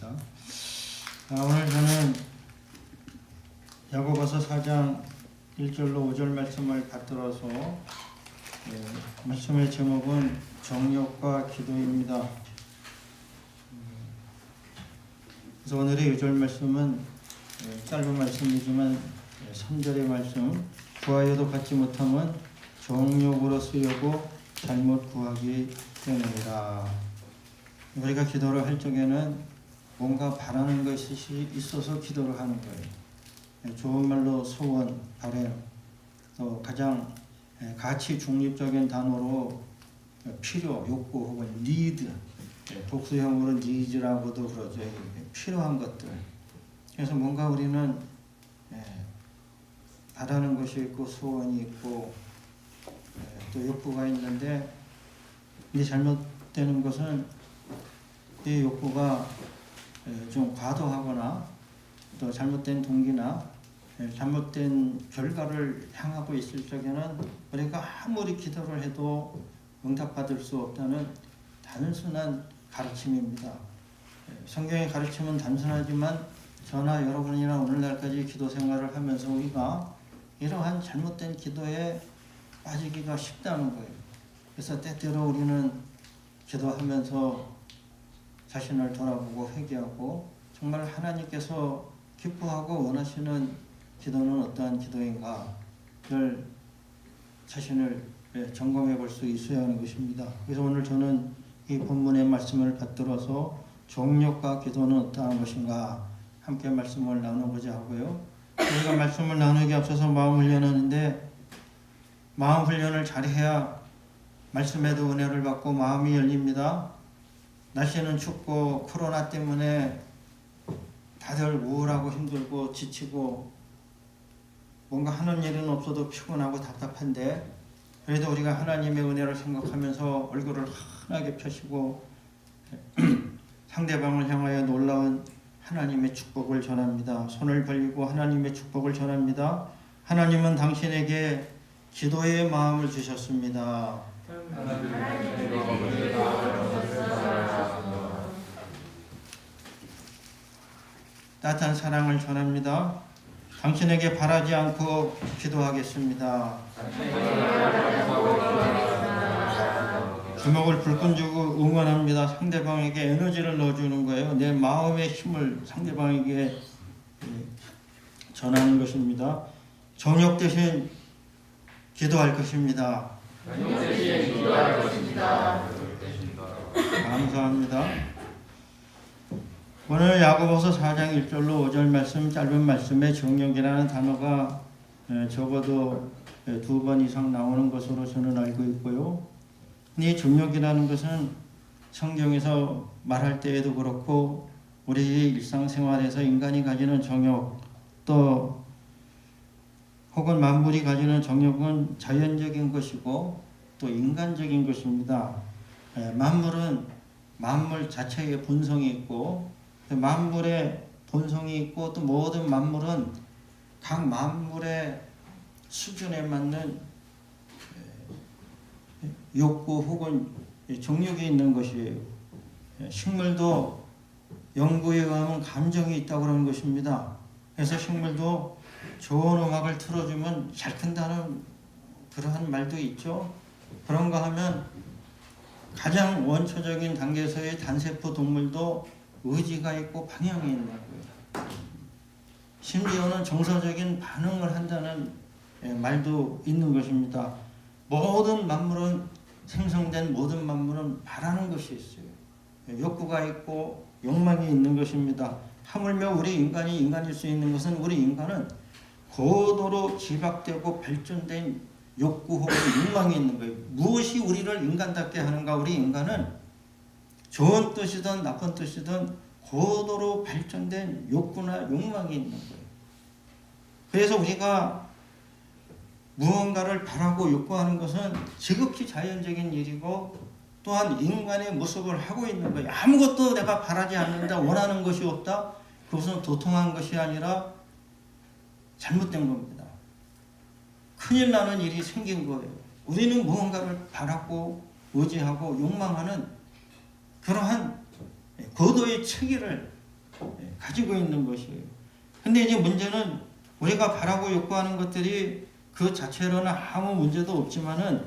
기도합니다. 오늘 저는 야고보서 4장 1절로 5절 말씀을 받들어서 말씀의 제목은 정욕과 기도입니다. 그래서 오늘의 2절 말씀은 짧은 말씀이지만 3절의 말씀, 구하여도 받지 못하면 정욕으로 쓰려고 잘못 구하기 때문이라. 우리가 기도를 할 적에는 뭔가 바라는 것이 있어서 기도를 하는 거예요. 좋은 말로 소원, 바람, 또 가장 가치 중립적인 단어로 필요, 욕구 혹은 need, 복수형으로 needs라고도 그러죠. 필요한 것들. 그래서 뭔가 우리는 바라는 것이 있고 소원이 있고 또 욕구가 있는데, 이게 잘못되는 것은 이 욕구가 좀 과도하거나 또 잘못된 동기나 잘못된 결과를 향하고 있을 적에는 우리가 아무리 기도를 해도 응답받을 수 없다는 단순한 가르침입니다. 성경의 가르침은 단순하지만 저나 여러분이나 오늘날까지 기도 생활을 하면서 우리가 이러한 잘못된 기도에 빠지기가 쉽다는 거예요. 그래서 때때로 우리는 기도하면서 자신을 돌아보고 회개하고 정말 하나님께서 기뻐하고 원하시는 기도는 어떠한 기도인가를 자신을 점검해 볼 수 있어야 하는 것입니다. 그래서 오늘 저는 이 본문의 말씀을 받들어서 정욕과 기도는 어떠한 것인가 함께 말씀을 나누고자 하고요. 우리가 말씀을 나누기 앞서서 마음 훈련하는데, 마음 훈련을 잘해야 말씀에도 은혜를 받고 마음이 열립니다. 날씨는 춥고 코로나 때문에 다들 우울하고 힘들고 지치고 뭔가 하는 일은 없어도 피곤하고 답답한데, 그래도 우리가 하나님의 은혜를 생각하면서 얼굴을 환하게 펴시고 상대방을 향하여 놀라운 하나님의 축복을 전합니다. 손을 벌리고 하나님의 축복을 전합니다. 하나님은 당신에게 기도의 마음을 주셨습니다. 따뜻한 사랑을 전합니다. 당신에게 바라지 않고 기도하겠습니다. 주먹을 불끈 쥐고 응원합니다. 상대방에게 에너지를 넣어주는 거예요. 내 마음의 힘을 상대방에게 전하는 것입니다. 정욕 대신 기도할 것입니다. 감사합니다. 오늘 야고보서 4장 1절로 5절 말씀, 짧은 말씀에 정욕이라는 단어가 적어도 2번 이상 나오는 것으로 저는 알고 있고요. 이 정욕이라는 것은 성경에서 말할 때에도 그렇고 우리 일상생활에서 인간이 가지는 정욕, 또 혹은 만물이 가지는 정욕은 자연적인 것이고 또 인간적인 것입니다. 만물은 만물 자체의 본성이 있고, 만물의 본성이 있고, 또 모든 만물은 각 만물의 수준에 맞는 욕구 혹은 정욕이 있는 것이에요. 식물도 연구에 의하면 감정이 있다고 그러는 것입니다. 그래서 식물도 좋은 음악을 틀어주면 잘 큰다는 그러한 말도 있죠. 그런가 하면 가장 원초적인 단계에서의 단세포 동물도 의지가 있고 방향이 있는 거예요. 심지어는 정서적인 반응을 한다는 말도 있는 것입니다. 모든 만물은, 생성된 모든 만물은 바라는 것이 있어요. 욕구가 있고 욕망이 있는 것입니다. 하물며 우리 인간이 인간일 수 있는 것은 우리 인간은 고도로 지박되고 발전된 욕구 혹은 욕망이 있는 거예요. 무엇이 우리를 인간답게 하는가? 우리 인간은 좋은 뜻이든 나쁜 뜻이든 고도로 발전된 욕구나 욕망이 있는 거예요. 그래서 우리가 무언가를 바라고 욕구하는 것은 지극히 자연적인 일이고 또한 인간의 모습을 하고 있는 거예요. 아무것도 내가 바라지 않는다, 원하는 것이 없다, 그것은 도통한 것이 아니라 잘못된 겁니다. 큰일 나는 일이 생긴 거예요. 우리는 무언가를 바라고 의지하고 욕망하는 그러한 고도의 체계를 가지고 있는 것이에요. 근데 이제 문제는 우리가 바라고 욕구하는 것들이 그 자체로는 아무 문제도 없지만은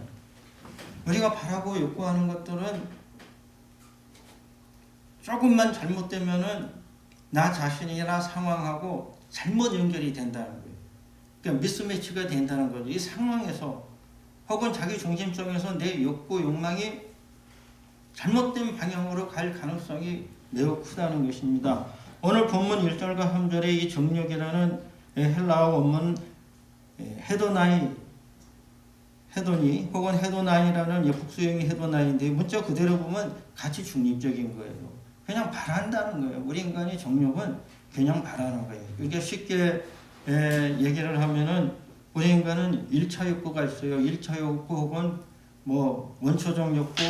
우리가 바라고 욕구하는 것들은 조금만 잘못되면은 나 자신이나 상황하고 잘못 연결이 된다는 거예요. 그러니까 미스매치가 된다는 거죠. 이 상황에서 혹은 자기 중심성에서 내 욕구, 욕망이 잘못된 방향으로 갈 가능성이 매우 크다는 것입니다. 오늘 본문 1절과 3절의 이 정욕이라는 헬라어 원문 헤도나이, 헤도니 혹은 헤도나이라는 복수형이 헤도나이인데 문자 그대로 보면 가치 중립적인 거예요. 그냥 바란다는 거예요. 우리 인간의 정욕은 그냥 바라는 거예요. 이게 쉽게 얘기를 하면은 우리 인간은 1차 욕구가 있어요. 1차 욕구 혹은 뭐 원초적 욕구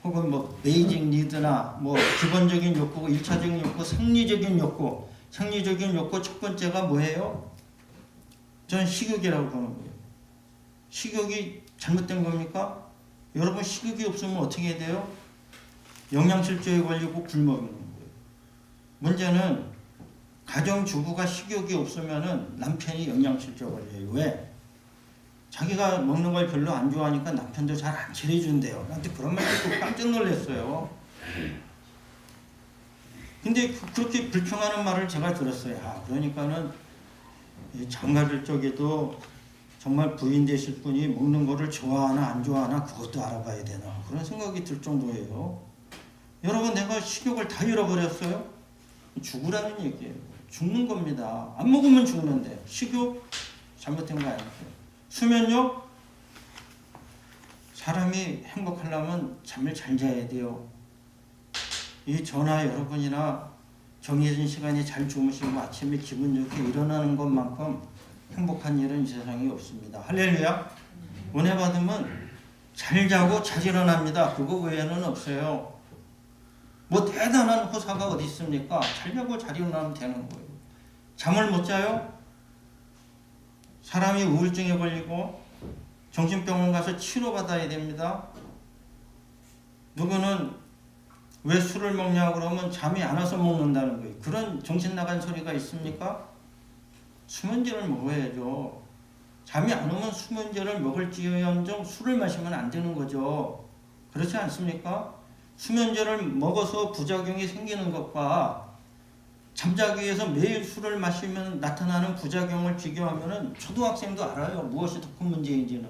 혹은 뭐 베이직 니드나 뭐 기본적인 욕구, 1차적인 욕구, 생리적인 욕구. 생리적인 욕구 첫 번째가 뭐예요? 저는 식욕이라고 보는 거예요. 식욕이 잘못된 겁니까? 여러분 식욕이 없으면 어떻게 돼요? 영양실조에 걸리고 굶어먹는 거예요. 문제는 가정주부가 식욕이 없으면은 남편이 영양실조 걸려요. 왜? 자기가 먹는 걸 별로 안 좋아하니까 남편도 잘 안 차려준대요. 나한테 그런 말 듣고 깜짝 놀랐어요. 근데 그렇게 불평하는 말을 제가 들었어요. 그러니까는 장가들 쪽에도 정말 부인 되실 분이 먹는 거를 좋아하나 안 좋아하나 그것도 알아봐야 되나 그런 생각이 들 정도예요. 여러분 내가 식욕을 다 잃어버렸어요? 죽으라는 얘기예요. 죽는 겁니다. 안 먹으면 죽는데 식욕 잘못된 거 아니에요. 수면욕 사람이 행복하려면 잠을 잘 자야 돼요. 이 저나 여러분이나 정해진 시간에 잘 주무시고 아침에 기분 좋게 일어나는 것만큼 행복한 일은 이 세상에 없습니다. 할렐루야. 은혜 받으면 잘 자고 잘 일어납니다. 그거 외에는 없어요. 뭐 대단한 호사가 어디 있습니까? 잘 자고 잘 일어나면 되는 거예요. 잠을 못 자요? 사람이 우울증에 걸리고 정신병원 가서 치료받아야 됩니다. 누구는 왜 술을 먹냐 그러면 잠이 안 와서 먹는다는 거예요. 그런 정신 나간 소리가 있습니까? 수면제를 먹어야죠. 잠이 안 오면 수면제를 먹을지언정 술을 마시면 안 되는 거죠. 그렇지 않습니까? 수면제를 먹어서 부작용이 생기는 것과 잠자기 위해서 매일 술을 마시면 나타나는 부작용을 비교하면 초등학생도 알아요. 무엇이 더 큰 문제인지는.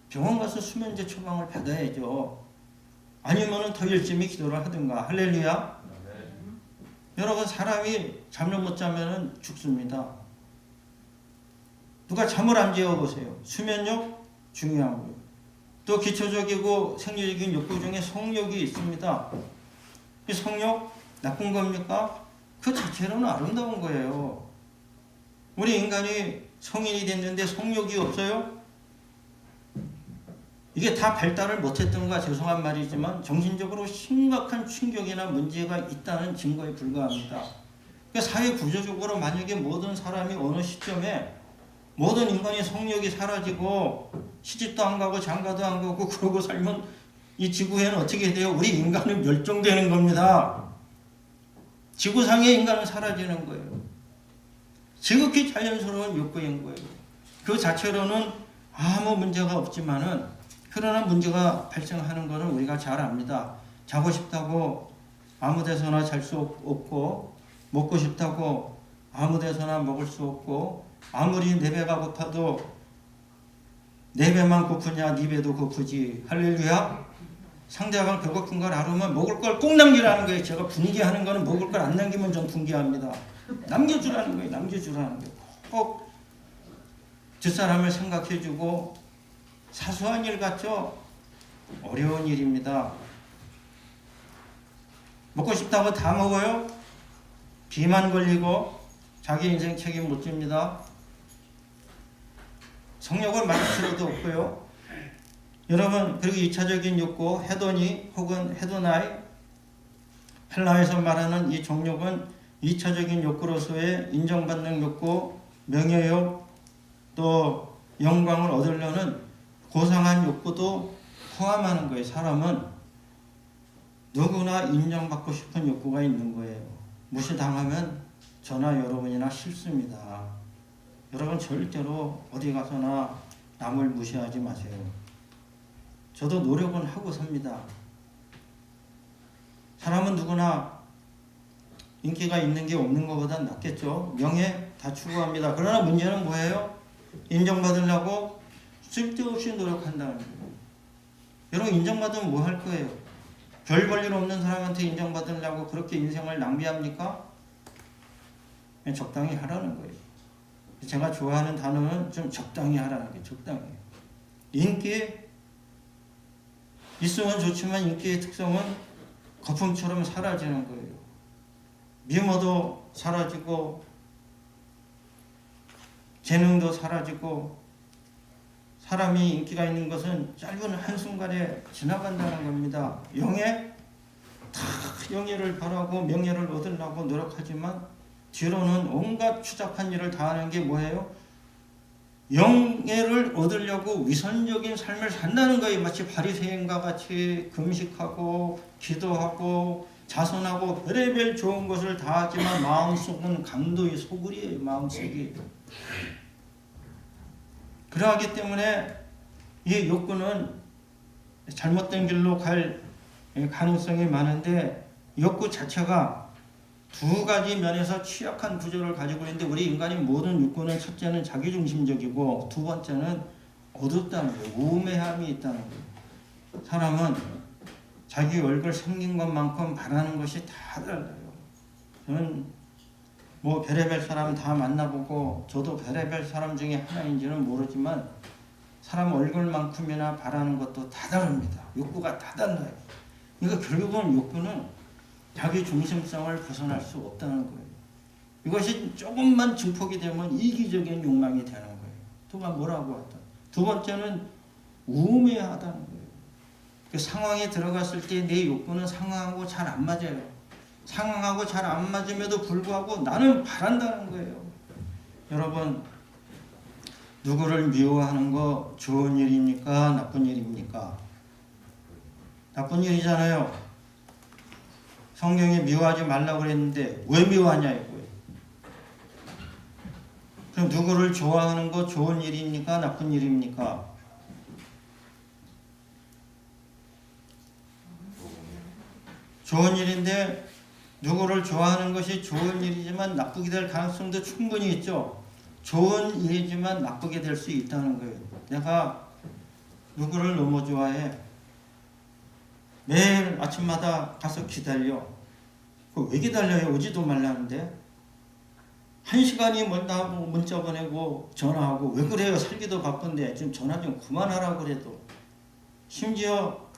병원 가서 수면제 처방을 받아야죠. 아니면 더 열심히 기도를 하든가. 할렐루야. 여러분 사람이 잠을 못 자면 죽습니다. 누가 잠을 안 재워보세요. 수면욕 중요하고요. 또 기초적이고 생리적인 욕구 중에 성욕이 있습니다. 이 성욕 나쁜 겁니까? 그 자체로는 아름다운 거예요. 우리 인간이 성인이 됐는데 성욕이 없어요? 이게 다 발달을 못했던가 죄송한 말이지만 정신적으로 심각한 충격이나 문제가 있다는 증거에 불과합니다. 그러니까 사회 구조적으로 만약에 모든 사람이 어느 시점에 모든 인간이 성욕이 사라지고 시집도 안 가고 장가도 안 가고 그러고 살면 이 지구에는 어떻게 돼요? 우리 인간은 멸종되는 겁니다. 지구상의 인간은 사라지는 거예요. 지극히 자연스러운 욕구인 거예요. 그 자체로는 아무 문제가 없지만은 그러나 문제가 발생하는 것은 우리가 잘 압니다. 자고 싶다고 아무 데서나 잘 수 없고 먹고 싶다고 아무 데서나 먹을 수 없고 아무리 내 배가 고파도 내 배만 고프냐 네 배도 고프지. 할렐루야. 상대방 배고픈 걸 알으면 먹을 걸 꼭 남기라는 거예요. 제가 분위기하는 거는 먹을 걸 안 남기면 좀 분개합니다. 남겨주라는 거예요. 남겨주라는 거예요. 꼭 뒷사람을 생각해주고 사소한 일 같죠? 어려운 일입니다. 먹고 싶다고 다 먹어요? 비만 걸리고 자기 인생 책임 못 집니다. 성욕을 말할 필요도 없고요. 여러분 그리고 2차적인 욕구 헤도니 혹은 헤도나이 헬라에서 말하는 이 정욕은 2차적인 욕구로서의 인정받는 욕구, 명예욕 또 영광을 얻으려는 고상한 욕구도 포함하는 거예요. 사람은 누구나 인정받고 싶은 욕구가 있는 거예요. 무시당하면 저나 여러분이나 싫습니다. 여러분 절대로 어디 가서나 남을 무시하지 마세요. 저도 노력은 하고 삽니다. 사람은 누구나 인기가 있는 게 없는 것보다 낫겠죠. 명예 다 추구합니다. 그러나 문제는 뭐예요? 인정받으려고 쓸데없이 노력한다는 거예요. 여러분 인정받으면 뭐 할 거예요? 별 볼 일 없는 사람한테 인정받으려고 그렇게 인생을 낭비합니까? 그냥 적당히 하라는 거예요. 제가 좋아하는 단어는 좀 적당히 하라는 게 적당히. 인기 있으면 좋지만 인기의 특성은 거품처럼 사라지는 거예요. 미모도 사라지고 재능도 사라지고 사람이 인기가 있는 것은 짧은 한순간에 지나간다는 겁니다. 영예를 바라고 명예를 얻으려고 노력하지만 뒤로는 온갖 추잡한 일을 다 하는 게 뭐예요? 영예를 얻으려고 위선적인 삶을 산다는 거예요. 마치 바리새인과 같이 금식하고 기도하고 자선하고 별의별 좋은 것을 다 하지만 마음속은 강도의 소굴이에요. 마음속이. 그러하기 때문에 이 욕구는 잘못된 길로 갈 가능성이 많은데 욕구 자체가 두 가지 면에서 취약한 구조를 가지고 있는데 우리 인간의 모든 욕구는 첫째는 자기중심적이고 두 번째는 어둡다는 거예요. 우매함이 있다는 거예요. 사람은 자기 얼굴 생긴 것만큼 바라는 것이 다 달라요. 저는 뭐 별의별 사람 다 만나보고 저도 별의별 사람 중에 하나인지는 모르지만 사람 얼굴만큼이나 바라는 것도 다 다릅니다. 욕구가 다 달라요. 그러니까 결국은 욕구는 자기 중심성을 벗어날 수 없다는 거예요. 이것이 조금만 증폭이 되면 이기적인 욕망이 되는 거예요. 누가 뭐라고 하든. 두 번째는 우매하다는 거예요. 그 상황에 들어갔을 때 내 욕구는 상황하고 잘 안 맞아요. 상황하고 잘 안 맞음에도 불구하고 나는 바란다는 거예요. 여러분, 누구를 미워하는 거 좋은 일입니까? 나쁜 일입니까? 나쁜 일이잖아요. 성경에 미워하지 말라고 그랬는데 왜 미워하냐 이거예요. 그럼 누구를 좋아하는 거 좋은 일입니까? 나쁜 일입니까? 좋은 일인데 누구를 좋아하는 것이 좋은 일이지만 나쁘게 될 가능성도 충분히 있죠. 좋은 일이지만 나쁘게 될 수 있다는 거예요. 내가 누구를 너무 좋아해. 매일 아침마다 가서 기다려. 왜 기다려요? 오지도 말라는데. 1시간이 멀다고 문자 보내고 전화하고 왜 그래요? 살기도 바쁜데 좀 전화 좀 그만하라고 그래도. 심지어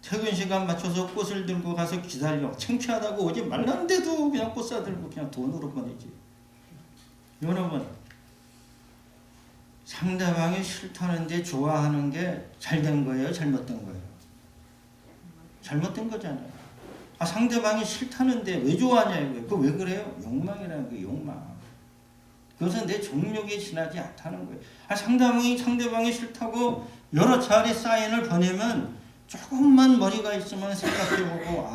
퇴근 시간 맞춰서 꽃을 들고 가서 기다려. 창피하다고 오지 말라는데도 그냥 꽃 사들고 그냥 돈으로 보내지. 여러분, 상대방이 싫다는데 좋아하는 게 잘된 거예요? 잘못된 거예요? 잘못된 거잖아요. 상대방이 싫다는데 왜 좋아하냐 이거예요. 그거 왜 그래요? 욕망이라는 거예요. 욕망. 그것은 내 정욕이 지나지 않다는 거예요. 상대방이 싫다고 여러 차례 사인을 보내면 조금만 머리가 있으면 생각해보고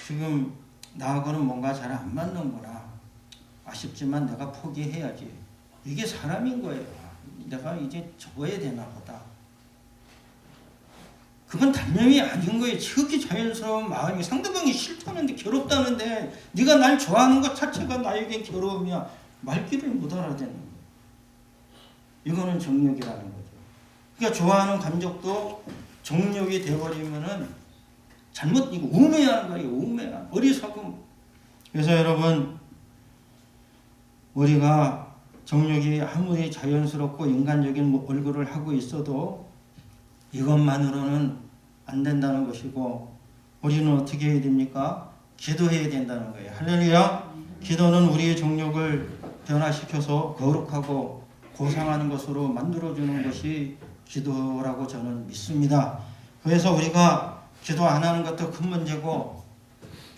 지금 나하고는 뭔가 잘 안 맞는구나. 아쉽지만 내가 포기해야지. 이게 사람인 거예요. 내가 이제 접어야 되나 보다. 그건 단념이 아닌 거예요. 지극히 자연스러운 마음이. 상대방이 싫다는데 괴롭다는데 네가 날 좋아하는 것 자체가 나에겐 괴로움이야. 말귀를 못 알아듣는 거예요. 이거는 정욕이라는 거죠. 그러니까 좋아하는 감정도 정욕이 되어버리면은 이거 우매한 거예요. 우매한 어리석음. 그래서 여러분, 우리가 정욕이 아무리 자연스럽고 인간적인 얼굴을 하고 있어도 이것만으로는 안 된다는 것이고, 우리는 어떻게 해야 됩니까? 기도해야 된다는 거예요. 할렐루야. 기도는 우리의 정욕을 변화시켜서 거룩하고 고상하는 것으로 만들어주는 것이 기도라고 저는 믿습니다. 그래서 우리가 기도 안 하는 것도 큰 문제고,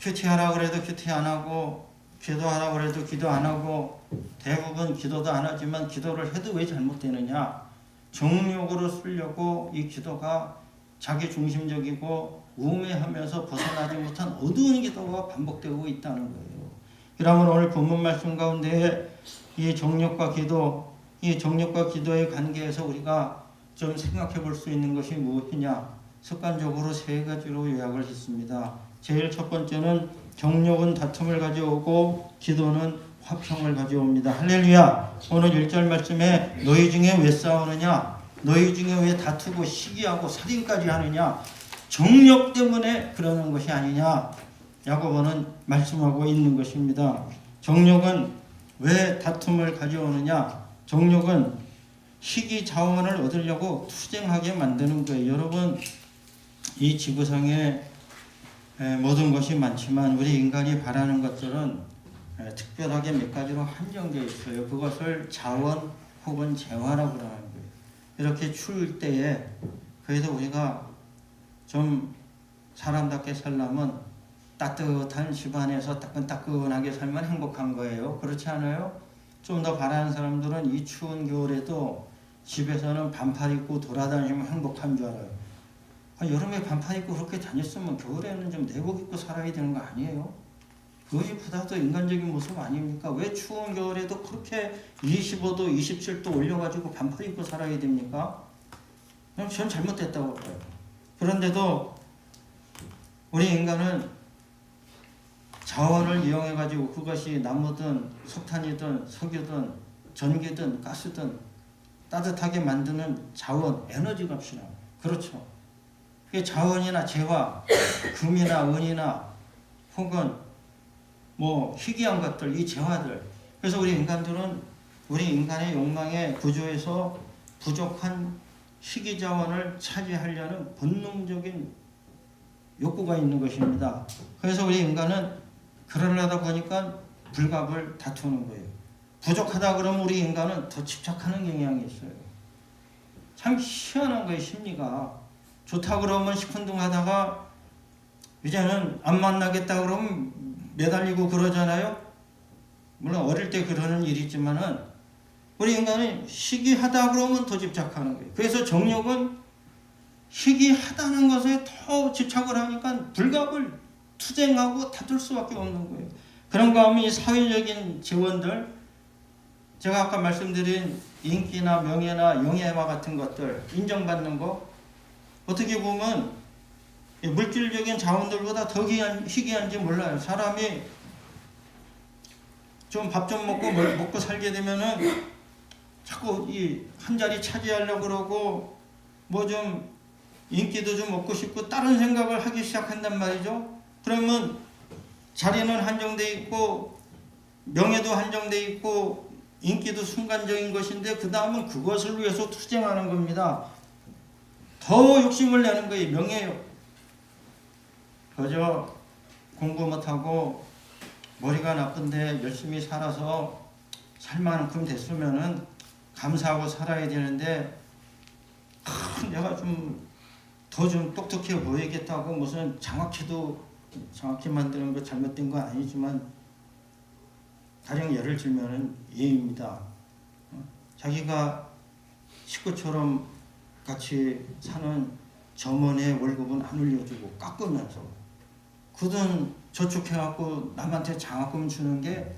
큐티하라고 그래도 큐티 안 하고, 기도하라고 그래도 기도 안 하고, 대부분 기도도 안 하지만 기도를 해도 왜 잘못되느냐? 정욕으로 쓰려고 이 기도가 자기 중심적이고 우매하면서 벗어나지 못한 어두운 기도가 반복되고 있다는 거예요. 그러면 오늘 본문 말씀 가운데 이 정욕과 기도의 관계에서 우리가 좀 생각해 볼 수 있는 것이 무엇이냐? 습관적으로 세 가지로 요약을 했습니다. 제일 첫 번째는 정욕은 다툼을 가져오고 기도는 화평을 가져옵니다. 할렐루야. 오늘 1절 말씀에 너희 중에 왜 싸우느냐? 너희 중에 왜 다투고 시기하고 살인까지 하느냐? 정욕 때문에 그러는 것이 아니냐? 야고보는 말씀하고 있는 것입니다. 정욕은 왜 다툼을 가져오느냐? 정욕은 희귀 자원을 얻으려고 투쟁하게 만드는 거예요. 여러분, 이 지구상에 모든 것이 많지만 우리 인간이 바라는 것들은 특별하게 몇 가지로 한정되어 있어요. 그것을 자원 혹은 재화라고 그러는 거예요. 이렇게 추울 때에 그래도 우리가 좀 사람답게 살려면 따뜻한 집안에서 따끈따끈하게 살면 행복한 거예요. 그렇지 않아요? 좀 더 바라는 사람들은 이 추운 겨울에도 집에서는 반팔 입고 돌아다니면 행복한 줄 알아요. 여름에 반팔 입고 그렇게 다녔으면 겨울에는 좀 내복 입고 살아야 되는 거 아니에요? 그것이 보다 더 인간적인 모습 아닙니까? 왜 추운 겨울에도 그렇게 25도, 27도 올려가지고 반팔 입고 살아야 됩니까? 전 잘못됐다고 봐요. 그런데도 우리 인간은 자원을 이용해가지고 그것이 나무든 석탄이든 석유든 전기든 가스든 따뜻하게 만드는 자원, 에너지 값이나 그렇죠. 그게 자원이나 재화, 금이나 은이나 혹은 희귀한 것들, 이 재화들. 그래서 우리 인간들은 우리 인간의 욕망의 구조에서 부족한 희귀 자원을 차지하려는 본능적인 욕구가 있는 것입니다. 그래서 우리 인간은 그러려다 보니까 불갑을 다투는 거예요. 부족하다 그러면 우리 인간은 더 집착하는 경향이 있어요. 참 희한한 거예요, 심리가. 좋다 그러면 시큰둥하다가 이제는 안 만나겠다 그러면 매달리고 그러잖아요. 물론 어릴 때 그러는 일이 있지만은 우리 인간은 희귀하다 그러면 더 집착하는 거예요. 그래서 정욕은 희귀하다는 것에 더 집착을 하니까 불갑을 투쟁하고 다툴 수밖에 없는 거예요. 그런가 하면 이 사회적인 재원들, 제가 아까 말씀드린 인기나 명예나 영예와 같은 것들, 인정받는 거, 어떻게 보면 물질적인 자원들보다 더 희귀한지 몰라요. 사람이 좀 밥 좀 먹고 살게 되면은 자꾸 이 한 자리 차지하려고 그러고 좀 인기도 좀 얻고 싶고 다른 생각을 하기 시작한단 말이죠. 그러면 자리는 한정돼 있고 명예도 한정돼 있고 인기도 순간적인 것인데 그 다음은 그것을 위해서 투쟁하는 겁니다. 더 욕심을 내는 거예요. 명예요. 그저 공부 못하고 머리가 나쁜데 열심히 살아서 살 만큼 됐으면은 감사하고 살아야 되는데 내가 더 똑똑해 보이겠다고 무슨 정확히 만드는 거 잘못된 건 아니지만 가령 예를 들면은 예입니다. 자기가 식구처럼 같이 사는 점원의 월급은 안 올려주고 깎으면서 그 돈 저축해갖고 남한테 장학금 주는 게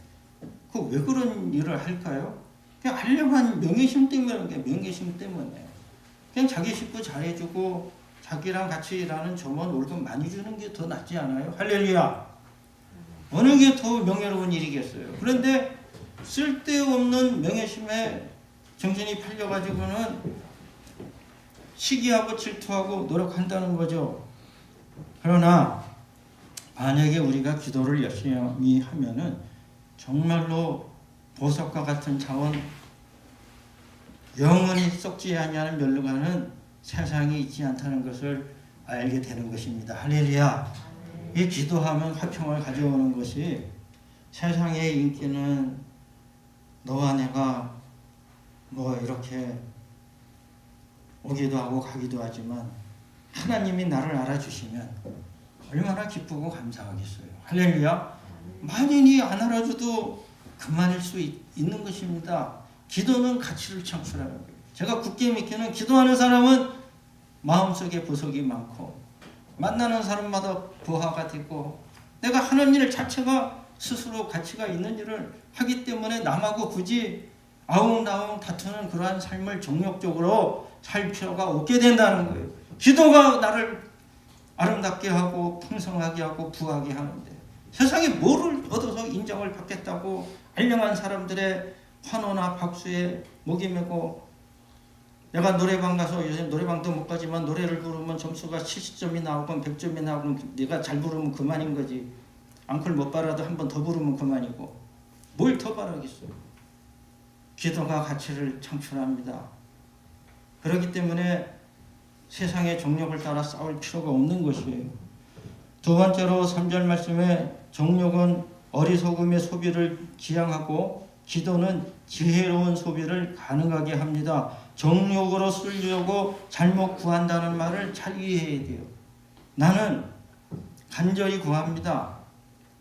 그 왜 그런 일을 할까요? 그냥 알려한 명예심 때문에 명예심 때문에 그냥 자기 식구 잘해주고 자기랑 같이 일하는 점원 월급 많이 주는 게 더 낫지 않아요? 할렐루야. 어느 게 더 명예로운 일이겠어요? 그런데 쓸데없는 명예심에 정신이 팔려가지고는 시기하고 질투하고 노력한다는 거죠. 그러나 만약에 우리가 기도를 열심히 하면은 정말로 보석과 같은 자원, 영원히 썩지 아니하는 멸류관은 세상에 있지 않다는 것을 알게 되는 것입니다. 할렐루야. 이 기도하면 화평을 가져오는 것이 세상의 인기는 너와 내가 이렇게 오기도 하고 가기도 하지만 하나님이 나를 알아주시면 얼마나 기쁘고 감사하겠어요. 할렐루야. 만인이 안 알아줘도 그만일 수 있는 것입니다. 기도는 가치를 창출하는 거예요. 제가 굳게 믿기는 기도하는 사람은 마음속에 보석이 많고 만나는 사람마다 부하가 되고 내가 하는 일 자체가 스스로 가치가 있는 일을 하기 때문에 남하고 굳이 아웅다웅 다투는 그러한 삶을 정욕적으로 살 필요가 없게 된다는 거예요. 기도가 나를 아름답게 하고 풍성하게 하고 부하게 하는데 세상에 뭐를 얻어서 인정을 받겠다고 알량한 사람들의 환호나 박수에 목이 메고 내가 노래방 가서 요즘 노래방도 못 가지만 노래를 부르면 점수가 70점이 나오건 100점이 나오건 내가 잘 부르면 그만인 거지. 앙클 못 바라도 한 번 더 부르면 그만이고 뭘 더 바라겠어. 기도가 가치를 창출합니다. 그렇기 때문에 세상의 정욕을 따라 싸울 필요가 없는 것이에요. 두 번째로 3절 말씀에 정욕은 어리석음의 소비를 지향하고 기도는 지혜로운 소비를 가능하게 합니다. 정욕으로 쓰려고 잘못 구한다는 말을 잘 이해해야 돼요. 나는 간절히 구합니다.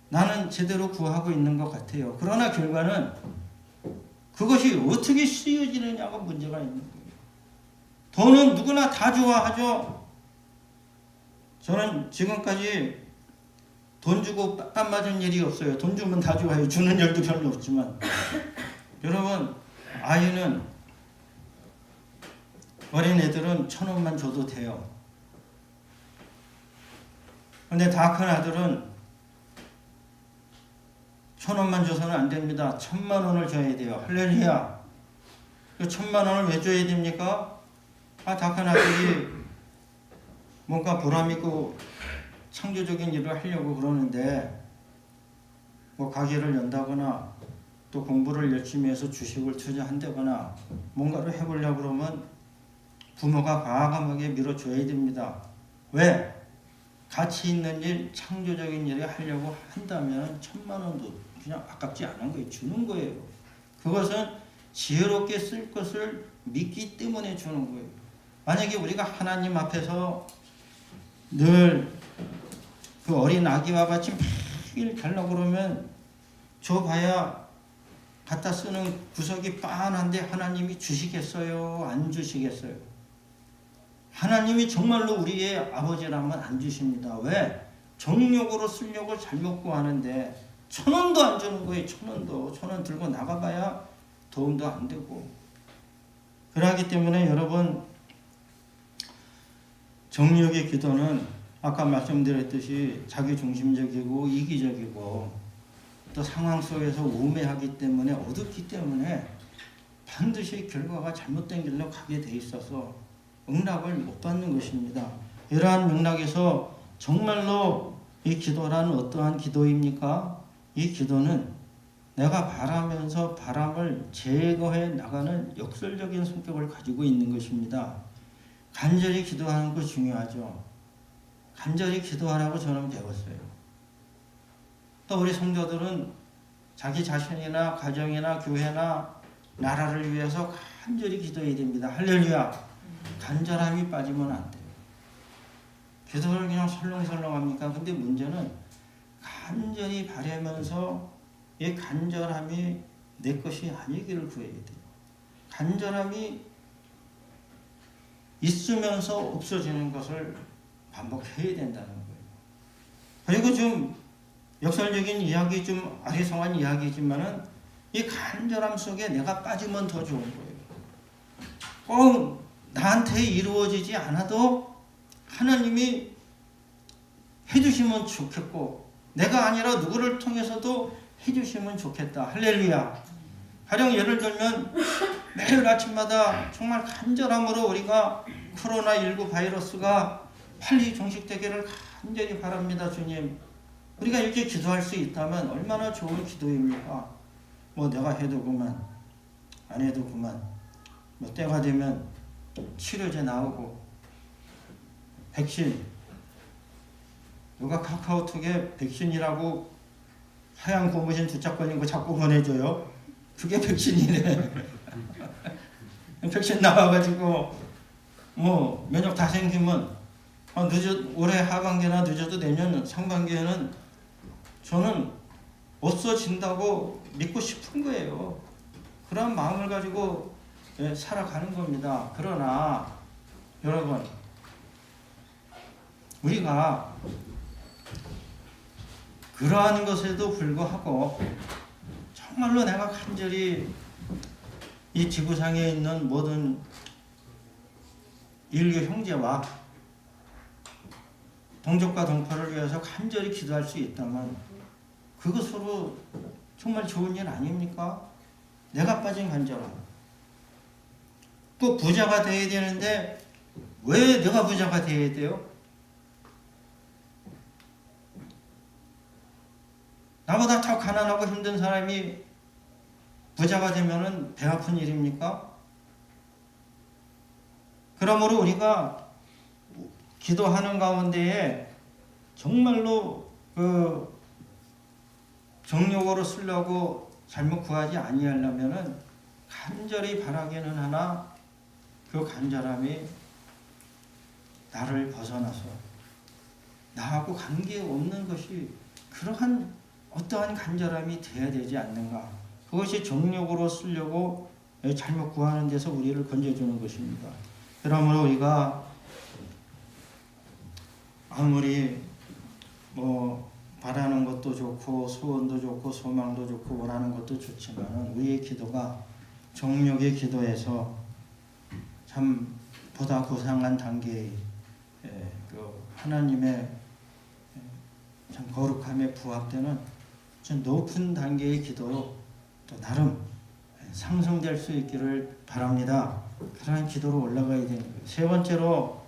나는 제대로 구하고 있는 것 같아요. 그러나 결과는 그것이 어떻게 쓰여지느냐가 문제가 있는 거예요. 돈은 누구나 다 좋아하죠. 저는 지금까지 돈 주고 뺨 맞은 일이 없어요. 돈 주면 다 좋아해요. 주는 일도 별로 없지만. 여러분, 아이는 어린애들은 1,000원만 줘도 돼요. 근데 다 큰 아들은 1,000원만 줘서는 안 됩니다. 1,000만 원을 줘야 돼요. 할렐루야. 1,000만 원을 왜 줘야 됩니까? 다 큰 아들이 뭔가 보람있고 창조적인 일을 하려고 그러는데 뭐 가게를 연다거나 또 공부를 열심히 해서 주식을 투자한다거나 뭔가를 해보려고 그러면 부모가 과감하게 밀어줘야 됩니다. 왜? 가치 있는 일, 창조적인 일을 하려고 한다면 1,000만 원도 그냥 아깝지 않은 거예요. 주는 거예요. 그것은 지혜롭게 쓸 것을 믿기 때문에 주는 거예요. 만약에 우리가 하나님 앞에서 늘 그 어린 아기와 같이 매일 달라고 그러면 줘봐야 갖다 쓰는 구석이 빤한데 하나님이 주시겠어요? 안 주시겠어요? 하나님이 정말로 우리의 아버지라면 안 주십니다. 왜? 정욕으로 쓰려고 잘못 구하는데 1,000원도 안 주는 거예요. 1,000원도. 1,000원 들고 나가봐야 도움도 안 되고. 그러기 때문에 여러분, 정욕의 기도는 아까 말씀드렸듯이 자기중심적이고 이기적이고 또 상황 속에서 우매하기 때문에 어둡기 때문에 반드시 결과가 잘못된 길로 가게 돼 있어서 응답을 못 받는 것입니다. 이러한 맥락에서 정말로 이 기도란 어떠한 기도입니까? 이 기도는 내가 바라면서 바람을 제거해 나가는 역설적인 성격을 가지고 있는 것입니다. 간절히 기도하는 거 중요하죠. 간절히 기도하라고 저는 배웠어요. 또 우리 성도들은 자기 자신이나 가정이나 교회나 나라를 위해서 간절히 기도해야 됩니다. 할렐루야. 간절함이 빠지면 안 돼요. 기도를 그냥 설렁설렁 합니까? 근데 문제는 간절히 바라면서 이 간절함이 내 것이 아니기를 구해야 돼요. 간절함이 있으면서 없어지는 것을 반복해야 된다는 거예요. 그리고 좀 역설적인 이야기, 좀 아리송한 이야기지만은 이 간절함 속에 내가 빠지면 더 좋은 거예요. 꼭 나한테 이루어지지 않아도 하나님이 해주시면 좋겠고 내가 아니라 누구를 통해서도 해주시면 좋겠다. 할렐루야. 가령 예를 들면 매일 아침마다 정말 간절함으로 우리가 코로나19 바이러스가 빨리 종식되기를 간절히 바랍니다. 주님. 우리가 이렇게 기도할 수 있다면 얼마나 좋은 기도입니까? 뭐 내가 해도 그만, 안 해도 그만. 뭐 때가 되면 치료제 나오고 백신. 누가 카카오톡에 백신이라고 하얀 고무신 두 짝 걸린 거 자꾸 보내줘요. 그게 백신이네. 백신 나와가지고 뭐 면역 다 생기면 올해 하반기나 늦어도 내년 상반기에는 저는 없어진다고 믿고 싶은 거예요. 그런 마음을 가지고 살아가는 겁니다. 그러나 여러분, 우리가 그러한 것에도 불구하고 정말로 내가 간절히 이 지구상에 있는 모든 인류 형제와 동족과 동포를 위해서 간절히 기도할 수 있다면 그것으로 정말 좋은 일 아닙니까? 내가 빠진 간절함. 또 부자가 되어야 되는데 왜 내가 부자가 되어야 돼요? 나보다 더 가난하고 힘든 사람이 부자가 되면은 배 아픈 일입니까? 그러므로 우리가 기도하는 가운데에 정말로 그 정욕으로 쓰려고 잘못 구하지 아니하려면은 간절히 바라기는 하나 그 간절함이 나를 벗어나서 나하고 관계없는 것이 그러한 어떠한 간절함이 돼야 되지 않는가. 그것이 정욕으로 쓰려고 잘못 구하는 데서 우리를 건져주는 것입니다. 그러므로 우리가 아무리 바라는 것도 좋고 소원도 좋고 소망도 좋고 원하는 것도 좋지만 우리의 기도가 정욕의 기도에서 참 보다 고상한 단계의 그 하나님의 참 거룩함에 부합되는 좀 높은 단계의 기도로 또 나름 상승될 수 있기를 바랍니다. 그러한 기도로 올라가야 되는 거예요. 세 번째로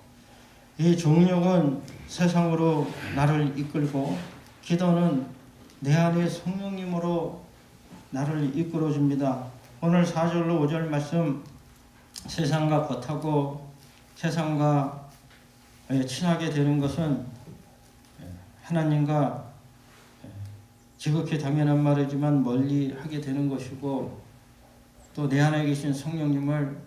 이 정욕은 세상으로 나를 이끌고 기도는 내 안에 성령님으로 나를 이끌어줍니다. 오늘 4절로 5절 말씀 세상과 겉하고 세상과 친하게 되는 것은 하나님과 지극히 당연한 말이지만 멀리 하게 되는 것이고 또 내 안에 계신 성령님을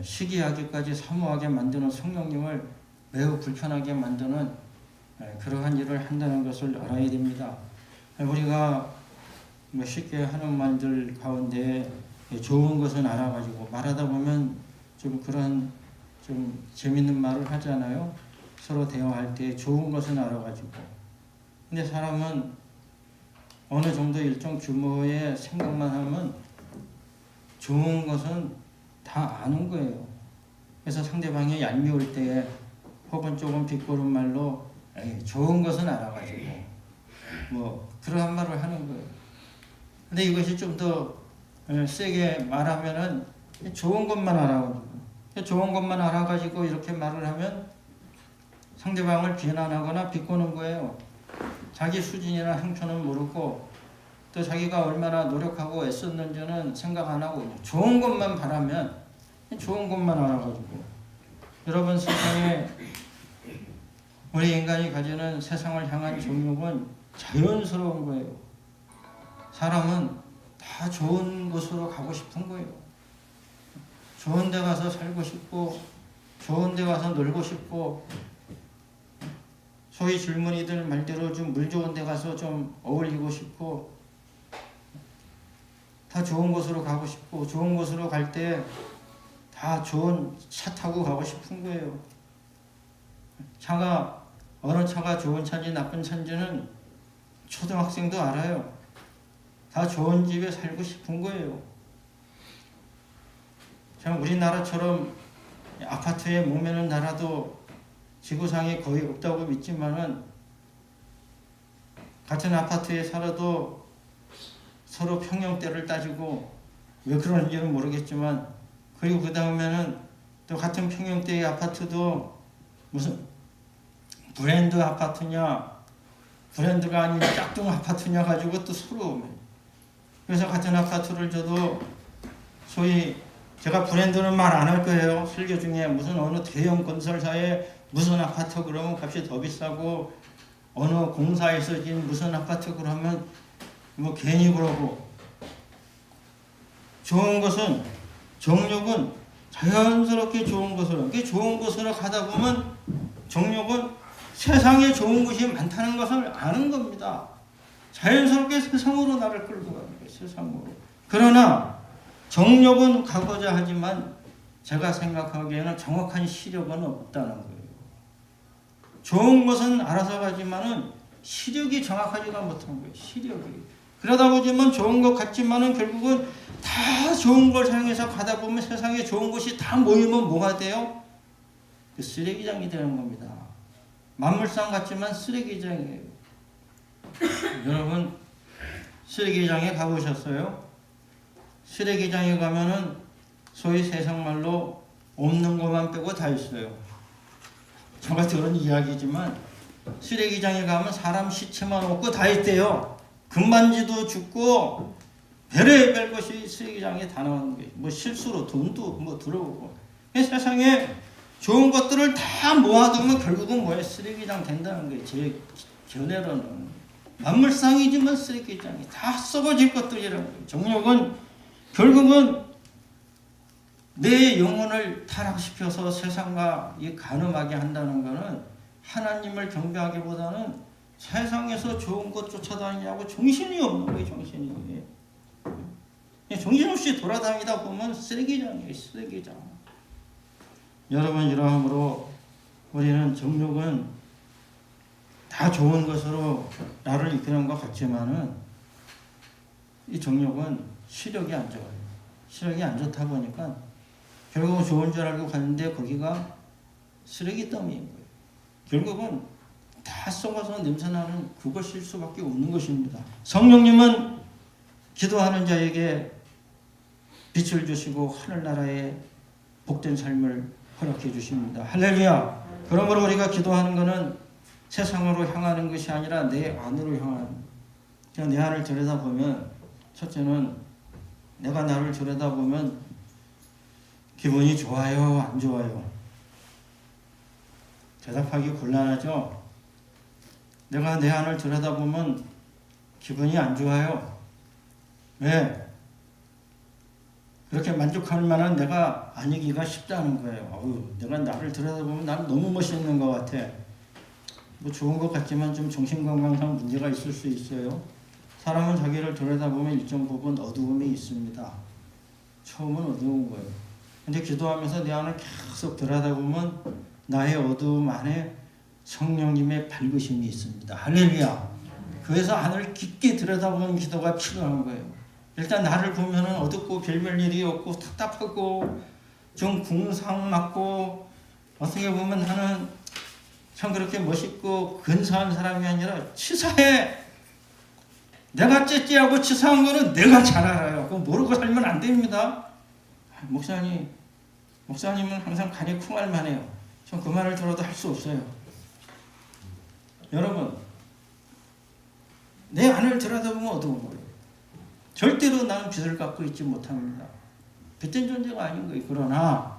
시기하기까지 사모하게 만드는 성령님을 매우 불편하게 만드는 그러한 일을 한다는 것을 알아야 됩니다. 우리가 쉽게 하는 말들 가운데 좋은 것은 알아가지고 말하다 보면 좀 그런 좀 재밌는 말을 하잖아요. 서로 대화할 때 좋은 것은 알아가지고. 근데 사람은 어느 정도 일정 규모의 생각만 하면 좋은 것은 다 아는 거예요. 그래서 상대방이 얄미울 때에 혹은 조금 비꼬는 말로 좋은 것은 알아가지고 그러한 말을 하는 거예요. 근데 이것이 좀 더 세게 말하면은 좋은 것만 알아가지고 좋은 것만 알아가지고 이렇게 말을 하면 상대방을 비난하거나 비꼬는 거예요. 자기 수준이나 형편은 모르고 또 자기가 얼마나 노력하고 애썼는지는 생각 안 하고 좋은 것만 바라면 좋은 것만 알아가지고 여러분 세상에 우리 인간이 가지는 세상을 향한 정욕은 자연스러운 거예요. 사람은 다 좋은 곳으로 가고 싶은 거예요. 좋은 데 가서 살고 싶고 좋은 데 가서 놀고 싶고 소위 젊은이들 말대로 좀 물 좋은 데 가서 좀 어울리고 싶고 다 좋은 곳으로 가고 싶고 좋은 곳으로 갈 때 다 좋은 차 타고 가고 싶은 거예요. 차가 어느 차가 좋은 차인지 나쁜 차인지는 초등학생도 알아요. 다 좋은 집에 살고 싶은 거예요. 참 우리나라처럼 아파트에 목매는 나라도 지구상에 거의 없다고 믿지만은 같은 아파트에 살아도 서로 평형대를 따지고 왜 그런지는 모르겠지만 그리고 그 다음에는 또 같은 평형대의 아파트도 무슨 브랜드 아파트냐 브랜드가 아닌 짝퉁 아파트냐 가지고 또 서로 그래서 같은 아파트를 줘도 소위 제가 브랜드는 말 안 할 거예요. 설교 중에 무슨 어느 대형 건설사에 무슨 아파트 그러면 값이 더 비싸고 어느 공사에서 진 무슨 아파트 그러면 괜히 그러고 좋은 것은 정욕은 자연스럽게 좋은 것으로 이게 좋은 것으로 가다 보면 정욕은 세상에 좋은 것이 많다는 것을 아는 겁니다. 자연스럽게 세상으로 나를 끌고 가는 거예요. 세상으로. 그러나 정욕은 가고자 하지만 제가 생각하기에는 정확한 시력은 없다는 거예요. 좋은 것은 알아서 가지만은 시력이 정확하지가 못한 거예요. 시력이. 그러다 보지만 좋은 것 같지만은 결국은 다 좋은 걸 사용해서 가다 보면 세상에 좋은 것이 다 모이면 뭐가 돼요? 그 쓰레기장이 되는 겁니다. 만물상 같지만 쓰레기장이에요. 여러분 쓰레기장에 가보셨어요? 쓰레기장에 가면은 소위 세상말로 없는 것만 빼고 다 있어요. 제가 들은 이야기지만 쓰레기장에 가면 사람 시체만 없고 다 있대요. 금반지도 죽고 별의별 것이 쓰레기장에 다 나오는 거예요. 뭐 실수로 돈도 뭐 들어오고. 세상에 좋은 것들을 다 모아두면 결국은 뭐예요? 쓰레기장 된다는 거예요. 제 견해로는. 만물상이지만 쓰레기장이 다 썩어질 것들이라는 거예요. 정욕은 결국은 내 영혼을 타락시켜서 세상과 가늠하게 한다는 것은 하나님을 경배하기보다는 세상에서 좋은 것 쫓아다니냐고 정신이 없는 거예요. 정신이. 정신없이 돌아다니다 보면 쓰레기장이에요. 쓰레기장. 여러분 이러함으로 우리는 정욕은 다 좋은 것으로 나를 이끄는 것 같지만은 이 정욕은 시력이 안 좋아요. 시력이 안 좋다 보니까 결국은 좋은 줄 알고 갔는데 거기가 쓰레기 더미인 거예요. 결국은 다 썩어서 냄새나는 그것일 수밖에 없는 것입니다. 성령님은 기도하는 자에게 빛을 주시고 하늘나라에 복된 삶을 허락해 주십니다. 할렐루야. 그러므로 우리가 기도하는 것은 세상으로 향하는 것이 아니라 내 안으로 향하는, 내 안을 들여다보면 첫째는 내가 나를 들여다보면 기분이 좋아요? 안 좋아요? 대답하기 곤란하죠? 내가 내 안을 들여다보면 기분이 안 좋아요. 왜? 그렇게 만족할 만한 내가 아니기가 쉽다는 거예요. 내가 나를 들여다보면 나는 너무 멋있는 것 같아. 뭐 좋은 것 같지만 좀 정신건강상 문제가 있을 수 있어요. 사람은 자기를 들여다보면 일정 부분 어두움이 있습니다. 처음은 어두운 거예요. 근데 기도하면서 내 안을 계속 들여다보면 나의 어두움 안에 성령님의 밝으심이 있습니다. 할렐루야. 그래서 안을 깊게 들여다보는 기도가 필요한 거예요. 일단 나를 보면은 어둡고 별별 일이 없고 답답하고 좀 궁상맞고 어떻게 보면 나는 참 그렇게 멋있고 근사한 사람이 아니라 치사해. 내가 째째하고 치사한 거는 내가 잘 알아요. 그거 모르고 살면 안 됩니다. 목사님은 항상 간이 쿵할 만해요. 전 그 말을 들어도 할 수 없어요. 여러분, 내 안을 들여다보면 어두운 거예요. 절대로 나는 빛을 갖고 있지 못합니다. 빛된 존재가 아닌 거예요. 그러나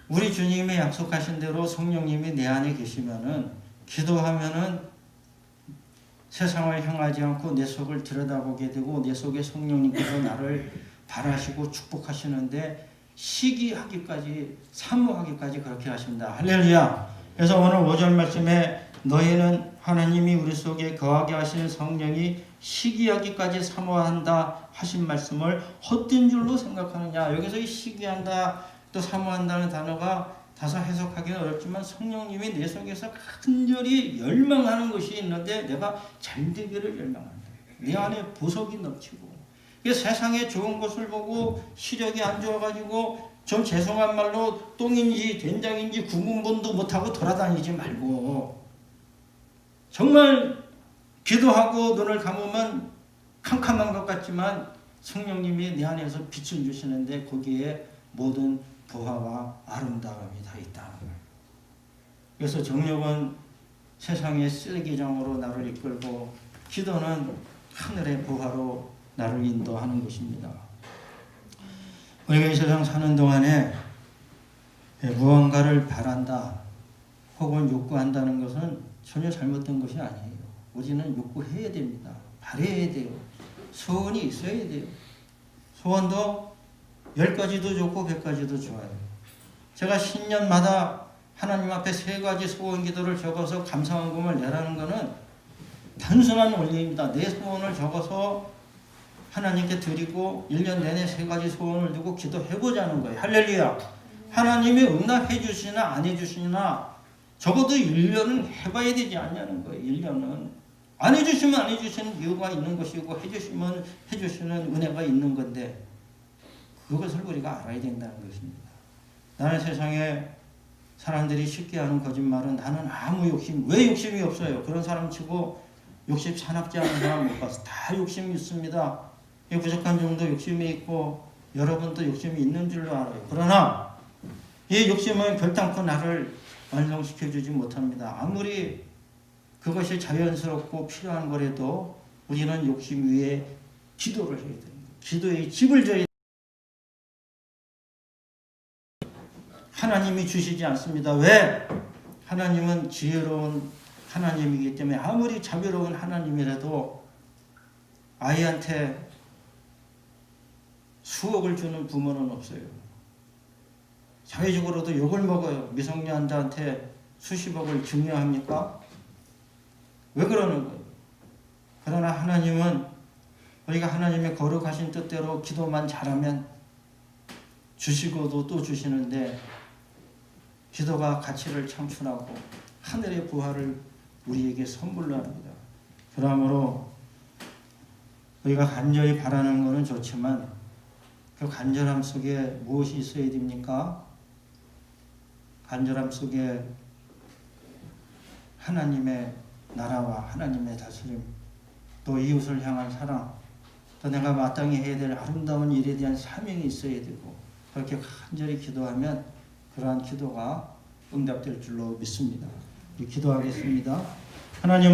우리 주님이 약속하신 대로 성령님이 내 안에 계시면은 기도하면은 세상을 향하지 않고 내 속을 들여다보게 되고 내 속에 성령님께서 나를 바라시고 축복하시는데 시기하기까지 사모하기까지 그렇게 하십니다. 할렐루야. 그래서 오늘 5절 말씀에 너희는 하나님이 우리 속에 거하게 하시는 성령이 시기하기까지 사모한다 하신 말씀을 헛된 줄로 생각하느냐. 여기서 이 시기한다 또 사모한다는 단어가 다소 해석하기는 어렵지만 성령님이 내 속에서 간절히 열망하는 것이 있는데 내가 잘 되기를 열망한다. 내 안에 보석이 넘치고 세상에 좋은 것을 보고 시력이 안 좋아가지고 좀 죄송한 말로 똥인지 된장인지 구분도 못하고 돌아다니지 말고 정말 기도하고 눈을 감으면 캄캄한 것 같지만 성령님이 내 안에서 빛을 주시는데 거기에 모든 부하와 아름다움이 다 있다는 거예요. 그래서 정욕은 세상의 쓰레기장으로 나를 이끌고 기도는 하늘의 부하로 나를 인도하는 것입니다. 우리가 이 세상 사는 동안에 무언가를 바란다 혹은 욕구한다는 것은 전혀 잘못된 것이 아니에요. 우리는 욕구해야 됩니다. 바라야 돼요. 소원이 있어야 돼요. 소원도 10가지도 좋고 100가지도 좋아요. 제가 신년마다 하나님 앞에 3가지 소원 기도를 적어서 감사헌금을 내라는 것은 단순한 원리입니다. 내 소원을 적어서 하나님께 드리고 1년 내내 3가지 소원을 두고 기도해보자는 거예요. 할렐루야. 하나님이 응답해 주시나 안 해주시나 적어도 1년은 해봐야 되지 않냐는 거예요. 1년은. 안 해주시면 안 해주시는 이유가 있는 것이고 해주시면 해주시는 은혜가 있는 건데 그것을 우리가 알아야 된다는 것입니다. 나는 세상에 사람들이 쉽게 하는 거짓말은 나는 아무 왜 욕심이 없어요. 그런 사람 치고 욕심 사납지 않은 사람 못 봤어. 다 욕심이 있습니다. 부족한 정도 욕심이 있고 여러분도 욕심이 있는 줄로 알아요. 그러나 이 욕심은 결단코 나를 완성시켜주지 못합니다. 아무리 그것이 자연스럽고 필요한 거라도 우리는 욕심 위에 기도를 해야 됩니다. 기도의 집을 져야 하나님이 주시지 않습니다. 왜? 하나님은 지혜로운 하나님이기 때문에 아무리 자비로운 하나님이라도 아이한테 수억을 주는 부모는 없어요. 사회적으로도 욕을 먹어요. 미성년자한테 수십억을 증여합니까? 왜 그러는 거예요? 그러나 하나님은 우리가 하나님의 거룩하신 뜻대로 기도만 잘하면 주시고도 또 주시는데 기도가 가치를 창출하고 하늘의 부활을 우리에게 선물로 합니다. 그러므로 우리가 간절히 바라는 것은 좋지만 그 간절함 속에 무엇이 있어야 됩니까? 간절함 속에 하나님의 나라와 하나님의 다스림, 또 이웃을 향한 사랑, 또 내가 마땅히 해야 될 아름다운 일에 대한 사명이 있어야 되고 그렇게 간절히 기도하면 그러한 기도가 응답될 줄로 믿습니다. 기도하겠습니다. 하나님